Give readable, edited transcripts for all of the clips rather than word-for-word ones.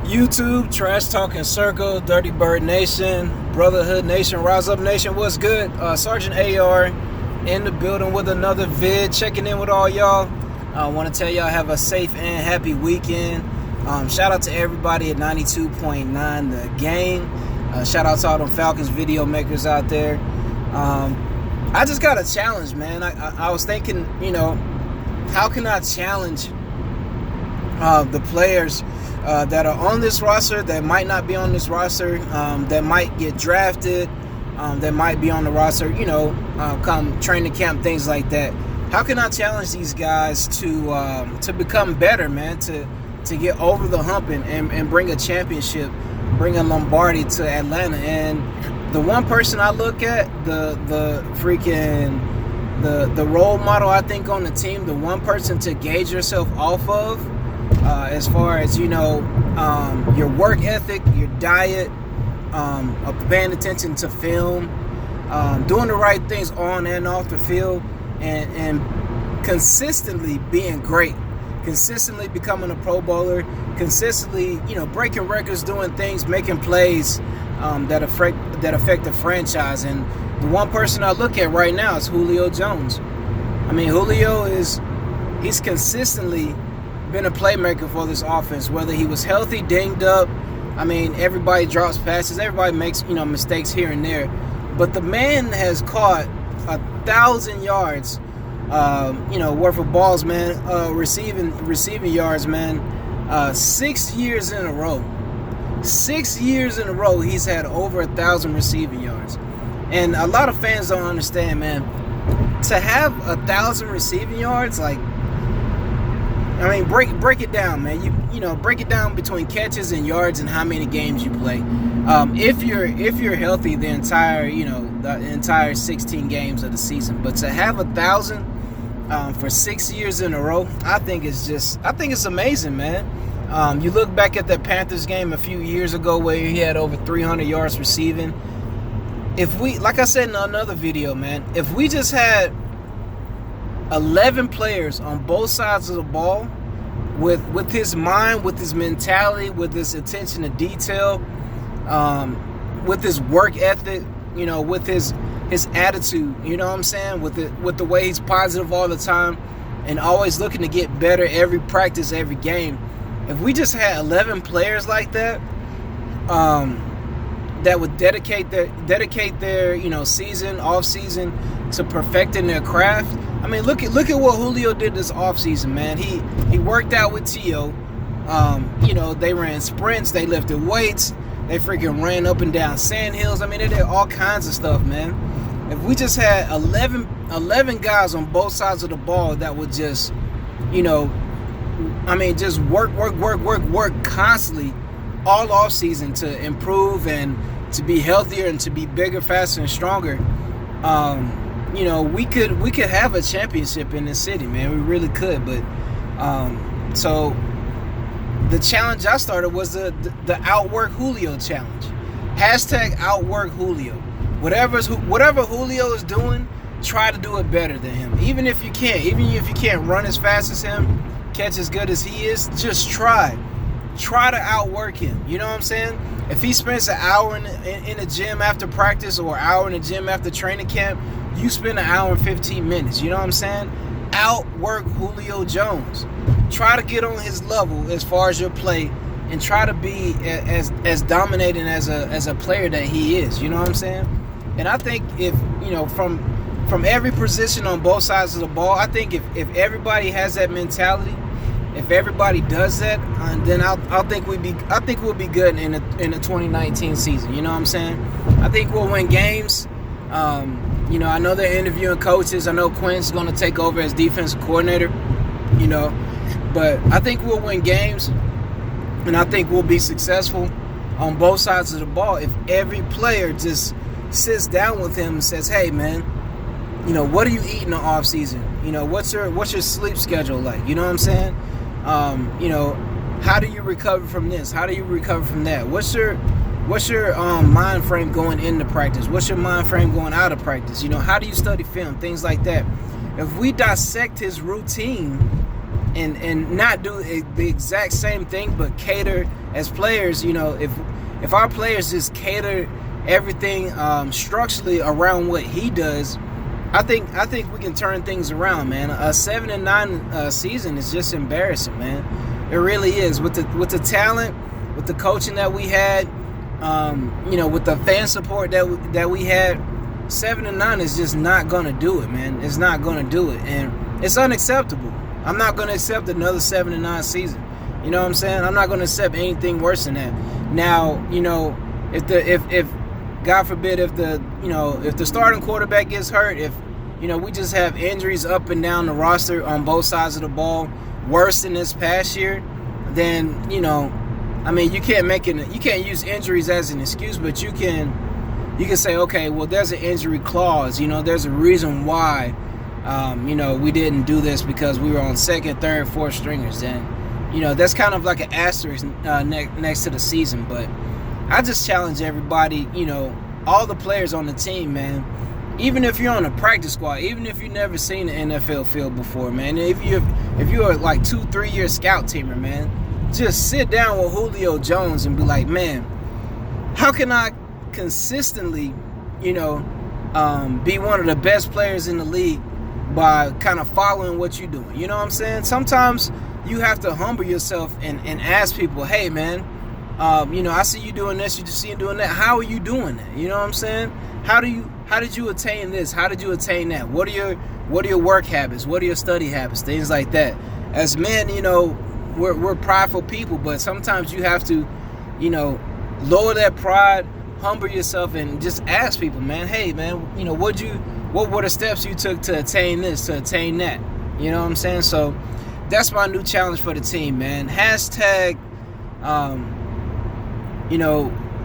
YouTube, Trash Talking Circle, Dirty Bird Nation, Brotherhood Nation, Rise Up Nation, what's good? Sergeant AR in the building with another vid, checking in with all y'all. I want to tell y'all have a safe and happy weekend. Shout out to everybody at 92.9 The Game. Shout out to all them Falcons video makers out there. I just got a challenge, man. I was thinking, how can I challenge the players that are on this roster, that might not be on this roster, that might get drafted, that might be on the roster, come training camp, things like that. How can I challenge these guys to become better, man, to get over the hump and bring a championship, bring a Lombardi to Atlanta? And the one person I look at, the role model I think on the team, the one person to gauge yourself off of, as far as your work ethic, your diet, paying attention to film, doing the right things on and off the field, and consistently being great, consistently becoming a Pro Bowler, consistently breaking records, doing things, making plays that affect the franchise. And the one person I look at right now is Julio Jones. I mean, he's consistently been a playmaker for this offense, whether he was healthy, dinged up. I mean, everybody drops passes, everybody makes mistakes here and there, but the man has caught 1,000 yards worth of balls, man, receiving yards, man, 6 years in a row. 6 years in a row he's had over 1,000 receiving yards. And a lot of fans don't understand, man, to have 1,000 receiving yards, break it down, man. You break it down between catches and yards and how many games you play. If you're healthy, the entire 16 games of the season. But to have 1,000 for 6 years in a row, I think it's amazing, man. You look back at that Panthers game a few years ago where he had over 300 yards receiving. If we, like I said in another video, man, if we just had 11 players on both sides of the ball with his mind, with his mentality, with his attention to detail, with his work ethic, with his attitude, what I'm saying, with the way he's positive all the time and always looking to get better every practice, every game. If we just had 11 players like that, that would dedicate their season, off season to perfecting their craft. I mean, look at what Julio did this offseason, man. He worked out with Tio. They ran sprints, they lifted weights, they freaking ran up and down sand hills. I mean, they did all kinds of stuff, man. If we just had 11 guys on both sides of the ball that would just, just work constantly all offseason to improve and to be healthier and to be bigger, faster, and stronger, we could have a championship in this city, man. We really could. But so the challenge I started was the Outwork Julio challenge. Hashtag Outwork Julio. Whatever Julio is doing, try to do it better than him. Even if you can't run as fast as him, catch as good as he is, just try to outwork him. You know what I'm saying? If he spends an hour in the gym after practice or an hour in the gym after training camp, you spend an hour and 15 minutes. You know what I'm saying? Outwork Julio Jones. Try to get on his level as far as your play and try to be as dominating as a player that he is. You know what I'm saying? And I think if, from every position on both sides of the ball, I think if everybody has that mentality, if everybody does that, then I think we'll be good in the 2019 season. You know what I'm saying? I think we'll win games. I know they're interviewing coaches. I know Quinn's going to take over as defensive coordinator. But I think we'll win games, and I think we'll be successful on both sides of the ball if every player just sits down with him and says, "Hey, man, what do you eat in the off season? What's your sleep schedule like? You know what I'm saying? How do you recover from this? How do you recover from that? What's your mind frame going into practice? What's your mind frame going out of practice? How do you study film? Things like that. If we dissect his routine and not do the exact same thing, but cater as players, if our players just cater everything structurally around what he does, I think we can turn things around, man. A 7-9 season is just embarrassing, man. It really is. With the talent, with the coaching that we had, with the fan support that we had, 7-9 is just not gonna do it, man. It's not gonna do it, and it's unacceptable. I'm not gonna accept another 7-9 season. You know what I'm saying? I'm not gonna accept anything worse than that. Now, if God forbid, if the starting quarterback gets hurt, if we just have injuries up and down the roster on both sides of the ball, worse than this past year, then you can't use injuries as an excuse, but you can say, okay, well, there's an injury clause. There's a reason why we didn't do this because we were on second, third, fourth stringers. Then that's kind of like an asterisk next to the season. But I just challenge everybody, all the players on the team, man. Even if you're on a practice squad, even if you've never seen the NFL field before, man, if you're like 2-3 year scout teamer, man, just sit down with Julio Jones and be like, man, how can I consistently, be one of the best players in the league by kind of following what you're doing? You know what I'm saying? Sometimes you have to humble yourself and ask people, hey, man, I see you doing this, you see you doing that. How are you doing that? You know what I'm saying? How did you attain this? How did you attain that? What are your work habits? What are your study habits? Things like that. As men, we're prideful people, but sometimes you have to, lower that pride, humble yourself, and just ask people, man, hey, man, what were the steps you took to attain this, to attain that? You know what I'm saying? So that's my new challenge for the team, man. Hashtag,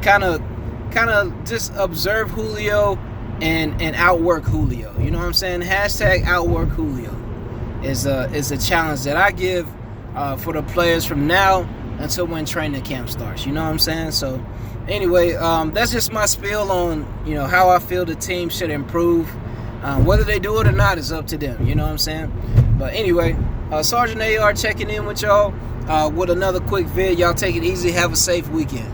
kind of just observe Julio and outwork Julio. You know what I'm saying? Hashtag outwork Julio is a challenge that I give for the players from now until when training camp starts. You know what I'm saying? So anyway, that's just my spiel on how I feel the team should improve. Whether they do it or not is up to them. You know what I'm saying? But anyway, Sergeant AR checking in with y'all with another quick vid. Y'all take it easy. Have a safe weekend.